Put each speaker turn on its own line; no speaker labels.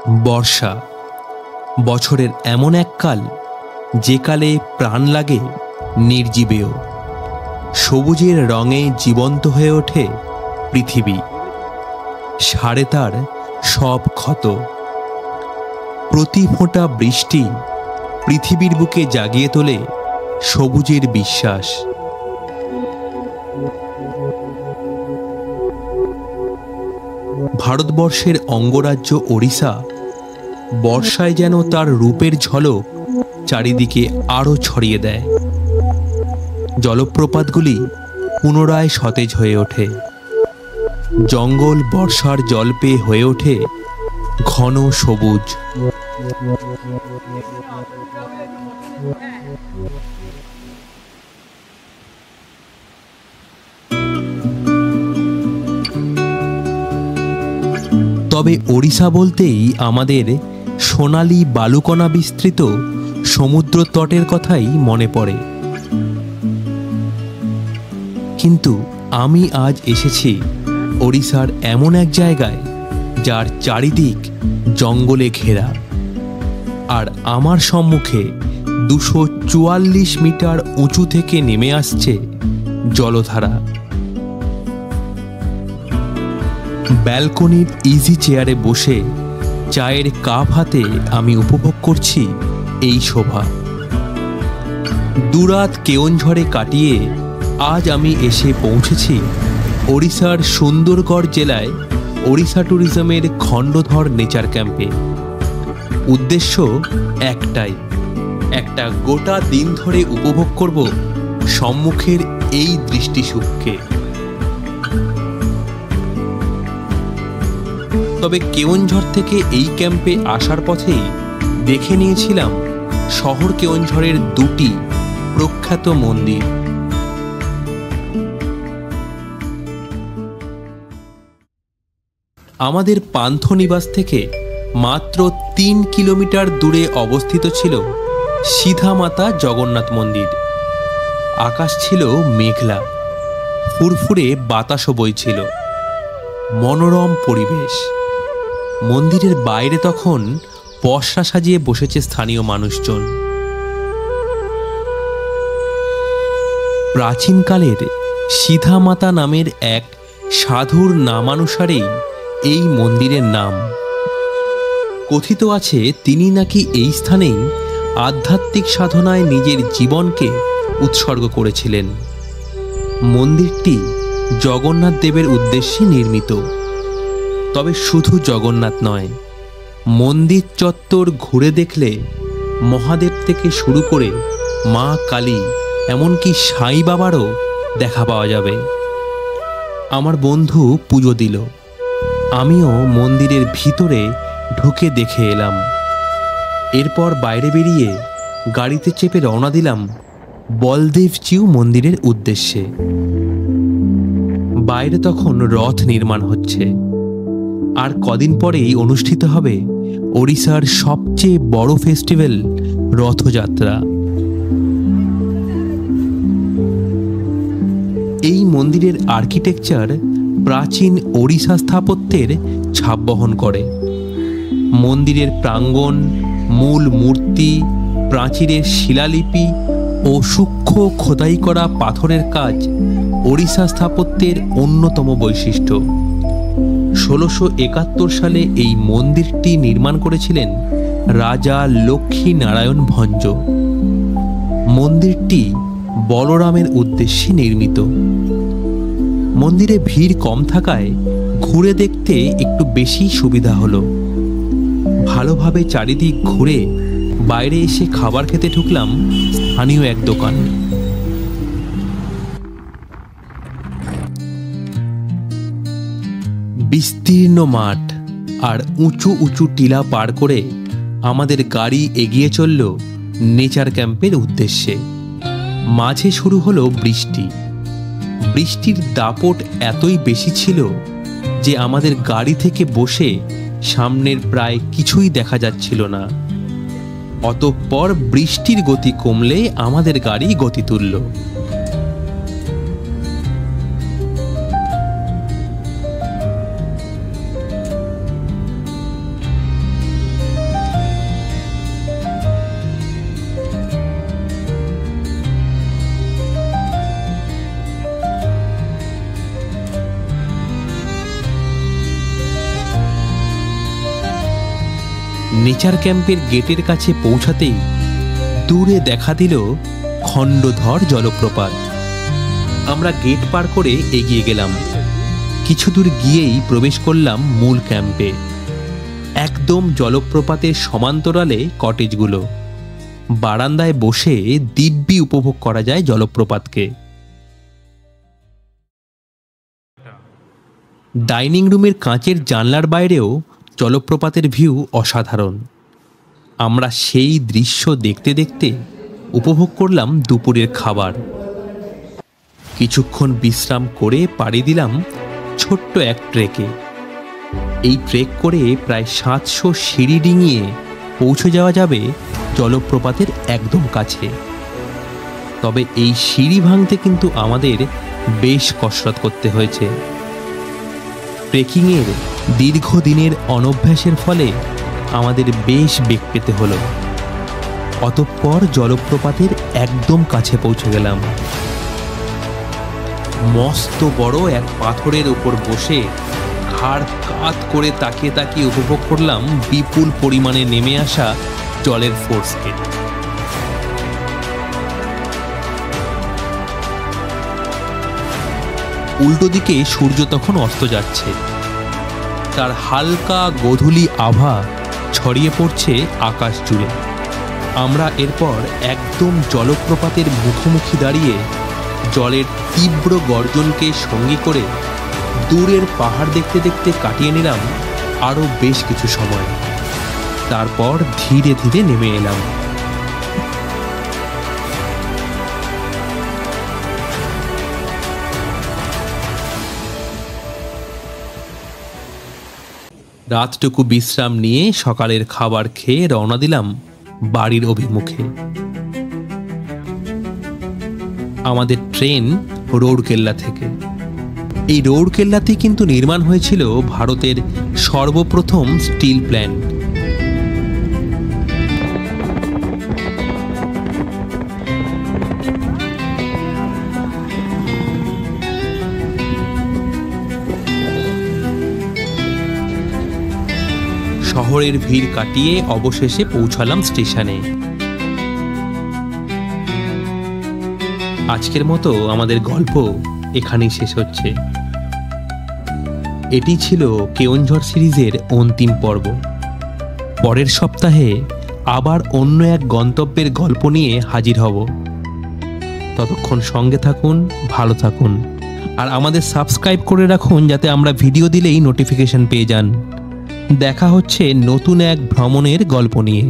বর্ষা বছরের এমন এক কাল যে কালে প্রাণ লাগে নির্জীবেও। সবুজের রঙে জীবন্ত হয়ে ওঠে পৃথিবী, সাড়ে তার সব ক্ষত। প্রতি ফোঁটা বৃষ্টি পৃথিবীর বুকে জাগিয়ে তোলে সবুজের বিশ্বাস। ভারতবর্ষের অঙ্গরাজ্য ওড়িশা বর্ষায় যেন তার রূপের ঝলক চারিদিকে আরও ছড়িয়ে দেয়। জলপ্রপাতগুলি পুনরায় সতেজ হয়ে ওঠে, জঙ্গল বর্ষার জল পেয়ে হয়ে ওঠে ঘন সবুজ। তবে ওড়িশা বলতেই আমাদের সোনালি বালুকণা বিস্তৃত সমুদ্র তটের কথাই মনে পড়ে। কিন্তু আমি আজ এসেছি ওড়িশার এমন এক জায়গায় যার চারিদিক জঙ্গলে ঘেরা, আর আমার সম্মুখে 244 মিটার উঁচু থেকে নেমে আসছে জলধারা। ব্যালকনির ইজি চেয়ারে বসে চায়ের কাপ হাতে আমি উপভোগ করছি এই শোভা। দুরাত কেওনঝড়ে কাটিয়ে আজ আমি এসে পৌঁছেছি ওড়িশার সুন্দরগড় জেলায় ওড়িশা ট্যুরিজমের খণ্ডধর নেচার ক্যাম্পে। উদ্দেশ্য একটাই, একটা গোটা দিন ধরে উপভোগ করব সম্মুখের এই দৃষ্টিসুখকে। তবে কেওনঝড় থেকে এই ক্যাম্পে আসার পথেই দেখে নিয়েছিলাম শহর কেওনঝড়ের দুটি প্রখ্যাত মন্দির। আমাদের পান্থনিবাস থেকে মাত্র 3 কিলোমিটার দূরে অবস্থিত ছিল সিধামাতা জগন্নাথ মন্দির। আকাশ ছিল মেঘলা, ফুরফুরে বাতাসও বইছিল, মনোরম পরিবেশ। মন্দিরের বাইরে তখন পসরা সাজিয়ে বসেছে স্থানীয় মানুষজন। প্রাচীনকালের সিধামাতা নামের এক সাধুর নামানুসারেই এই মন্দিরের নাম। কথিত আছে তিনি নাকি এই স্থানেই আধ্যাত্মিক সাধনায় নিজের জীবনকে উৎসর্গ করেছিলেন। মন্দিরটি জগন্নাথ দেবের উদ্দেশ্যে নির্মিত। তবে শুধু জগন্নাথ নয়, মন্দির চত্বর ঘুরে দেখলে মহাদেব থেকে শুরু করে মা কালী, এমনকি সাই বাবারও দেখা পাওয়া যাবে। আমার বন্ধু পুজো দিল, আমিও মন্দিরের ভিতরে ঢুকে দেখে এলাম। এরপর বাইরে বেরিয়ে গাড়িতে চেপে রওনা দিলাম বলদেবজিউ মন্দিরের উদ্দেশ্যে। বাইরে তখন রথ নির্মাণ হচ্ছে, আর কদিন পরেই অনুষ্ঠিত হবে ওড়িশার সবচেয়ে বড় ফেস্টিভ্যাল রথযাত্রা। এই মন্দিরের আর্কিটেকচার প্রাচীন ওড়িশা স্থাপত্যের ছাপ বহন করে। মন্দিরের প্রাঙ্গণ, মূল মূর্তি, প্রাচীরের শিলালিপি ও সূক্ষ্ম খোদাই করা পাথরের কাজ ওড়িশা স্থাপত্যের অন্যতম বৈশিষ্ট্য। 1671 সালে এই মন্দিরটি নির্মাণ করেছিলেন রাজা লক্ষ্মী নারায়ণ ভঞ্জ। মন্দিরটি বলরামের উদ্দেশ্যে নির্মিত। মন্দিরে ভিড় কম থাকায় ঘুরে দেখতে একটু বেশি সুবিধা হলো। ভালোভাবে চারিদিক ঘুরে বাইরে এসে খাবার খেতে ঢুকলাম স্থানীয় এক দোকানে। বিস্তীর্ণ মাঠ আর উঁচু উঁচু টিলা পার করে আমাদের গাড়ি এগিয়ে চলল নেচার ক্যাম্পের উদ্দেশ্যে। মাঝে শুরু হলো বৃষ্টি। বৃষ্টির দাপট এতই বেশি ছিল যে আমাদের গাড়ি থেকে বসে সামনের প্রায় কিছুই দেখা যাচ্ছিল না। অতঃপর বৃষ্টির গতি কমলে আমাদের গাড়ি গতি তুলল। নেচার ক্যাম্পের গেটের কাছে পৌঁছাতেই দূরে দেখা দিল খণ্ডধর জলপ্রপাত। আমরা গেট পার করে এগিয়ে গেলাম। কিছু দূর গিয়েই প্রবেশ করলাম মূল ক্যাম্পে। একদম জলপ্রপাতের সমান্তরালে কটেজগুলো। বারান্দায় বসে দিব্যি উপভোগ করা যায় জলপ্রপাতকে। ডাইনিং রুমের কাঁচের জানলার বাইরেও জলপ্রপাতের ভিউ অসাধারণ। আমরা সেই দৃশ্য দেখতে দেখতে উপভোগ করলাম দুপুরের খাবার। কিছুক্ষণ বিশ্রাম করে পাড়ি দিলাম ছোট্ট এক ট্রেকে। এই ট্রেক করে প্রায় 700 সিঁড়ি ডিঙিয়ে পৌঁছে যাওয়া যাবে জলপ্রপাতের একদম কাছে। তবে এই সিঁড়ি ভাঙতে কিন্তু আমাদের বেশ কসরত করতে হয়েছে। ট্রেকিংয়ের দীর্ঘদিনের অনভ্যাসের ফলে আমাদের বেশ বেগ পেতে হলো। অতঃপর জলপ্রপাতের একদম কাছে পৌঁছে গেলাম। মস্ত বড় এক পাথরের উপর বসে ঘাড় কাত করে তাকিয়ে তাকিয়ে উপভোগ করলাম বিপুল পরিমাণে নেমে আসা জলের ফোর্সকে। উল্টো দিকে সূর্য তখন অস্ত যাচ্ছে। তার হালকা গোধূলি আভা ছড়িয়ে পড়ছে আকাশ জুড়ে। আমরা এরপর একদম জলপ্রপাতের মুখোমুখি দাঁড়িয়ে জলের তীব্র গর্জনকে সঙ্গী করে দূরের পাহাড় দেখতে দেখতে কাটিয়ে নিলাম আরও বেশ কিছু সময়। তারপর ধীরে ধীরে নেমে এলাম। রাতটুকু বিশ্রাম নিয়ে সকালের খাবার খেয়ে রওনা দিলাম বাড়ির অভিমুখে। আমাদের ট্রেন রৌড়কেল্লা থেকে। এই রৌড়কেল্লাতেই কিন্তু নির্মাণ হয়েছিল ভারতের সর্বপ্রথম স্টিল প্ল্যান্ট। শহরের ভিড় কাটিয়ে অবশেষে পৌঁছালাম স্টেশনে। আজকের মতো আমাদের গল্প এখানেই শেষ হচ্ছে। এটি ছিল কেওনঝড় সিরিজের অন্তিম পর্ব। পরের সপ্তাহে আবার অন্য এক গন্তব্যের গল্প নিয়ে হাজির হব। ততক্ষণ সঙ্গে থাকুন, ভালো থাকুন, আর আমাদের সাবস্ক্রাইব করে রাখুন যাতে আমরা ভিডিও দিলেই নোটিফিকেশন পেয়ে যান। দেখা হচ্ছে নতুন এক ভ্রমণের গল্প নিয়ে।